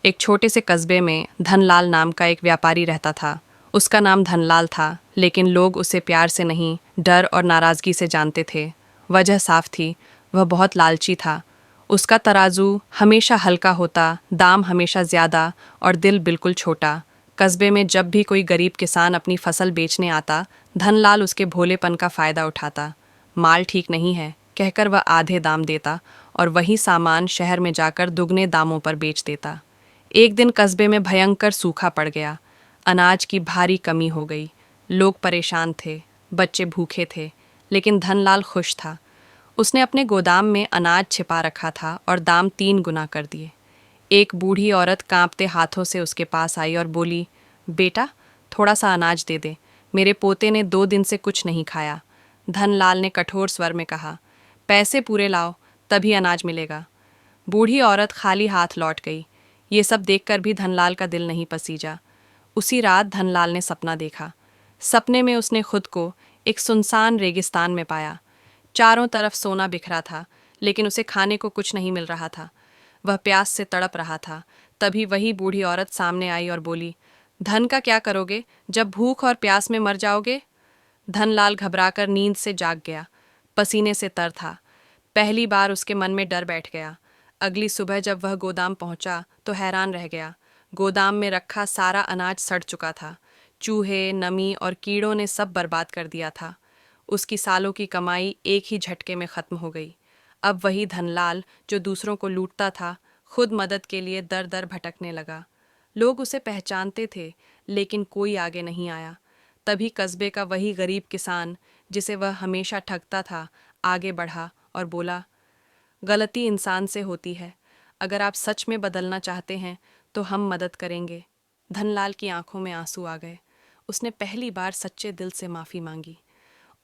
एक छोटे से कस्बे में धनलाल नाम का एक व्यापारी रहता था। उसका नाम धनलाल था, लेकिन लोग उसे प्यार से नहीं, डर और नाराजगी से जानते थे। वजह साफ थी, वह बहुत लालची था। उसका तराजू हमेशा हल्का होता, दाम हमेशा ज्यादा और दिल बिल्कुल छोटा। कस्बे में जब भी कोई गरीब किसान अपनी फसल बेचने आता, धनलाल उसके भोलेपन का फायदा उठाता। माल ठीक नहीं है कहकर वह आधे दाम देता और वही सामान शहर में जाकर दुगने दामों पर बेच देता। एक दिन कस्बे में भयंकर सूखा पड़ गया। अनाज की भारी कमी हो गई। लोग परेशान थे, बच्चे भूखे थे, लेकिन धनलाल खुश था। उसने अपने गोदाम में अनाज छिपा रखा था और दाम 3 गुना कर दिए। एक बूढ़ी औरत कांपते हाथों से उसके पास आई और बोली, बेटा, थोड़ा सा अनाज दे दे, मेरे पोते ने 2 दिन से कुछ नहीं खाया। धनलाल ने कठोर स्वर में कहा, पैसे पूरे लाओ, तभी अनाज मिलेगा। बूढ़ी औरत खाली हाथ लौट गई। ये सब देखकर भी धनलाल का दिल नहीं पसीजा। उसी रात धनलाल ने सपना देखा। सपने में उसने खुद को एक सुनसान रेगिस्तान में पाया। चारों तरफ सोना बिखरा था, लेकिन उसे खाने को कुछ नहीं मिल रहा था। वह प्यास से तड़प रहा था। तभी वही बूढ़ी औरत सामने आई और बोली, धन का क्या करोगे जब भूख और प्यास में मर जाओगे? धनलाल घबराकर नींद से जाग गया। पसीने से तर था। पहली बार उसके मन में डर बैठ गया। अगली सुबह जब वह गोदाम पहुंचा तो हैरान रह गया। गोदाम में रखा सारा अनाज सड़ चुका था। चूहे, नमी और कीड़ों ने सब बर्बाद कर दिया था। उसकी सालों की कमाई एक ही झटके में खत्म हो गई। अब वही धनलाल जो दूसरों को लूटता था, खुद मदद के लिए दर दर भटकने लगा। लोग उसे पहचानते थे, लेकिन कोई आगे नहीं आया। तभी कस्बे का वही गरीब किसान, जिसे वह हमेशा ठगता था, आगे बढ़ा और बोला, गलती इंसान से होती है। अगर आप सच में बदलना चाहते हैं तो हम मदद करेंगे। धनलाल की आंखों में आंसू आ गए। उसने पहली बार सच्चे दिल से माफ़ी मांगी।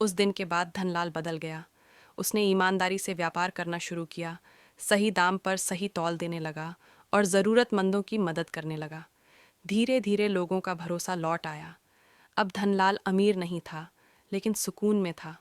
उस दिन के बाद धनलाल बदल गया। उसने ईमानदारी से व्यापार करना शुरू किया, सही दाम पर सही तौल देने लगा और ज़रूरतमंदों की मदद करने लगा। धीरे धीरे लोगों का भरोसा लौट आया। अब धनलाल अमीर नहीं था, लेकिन सुकून में था।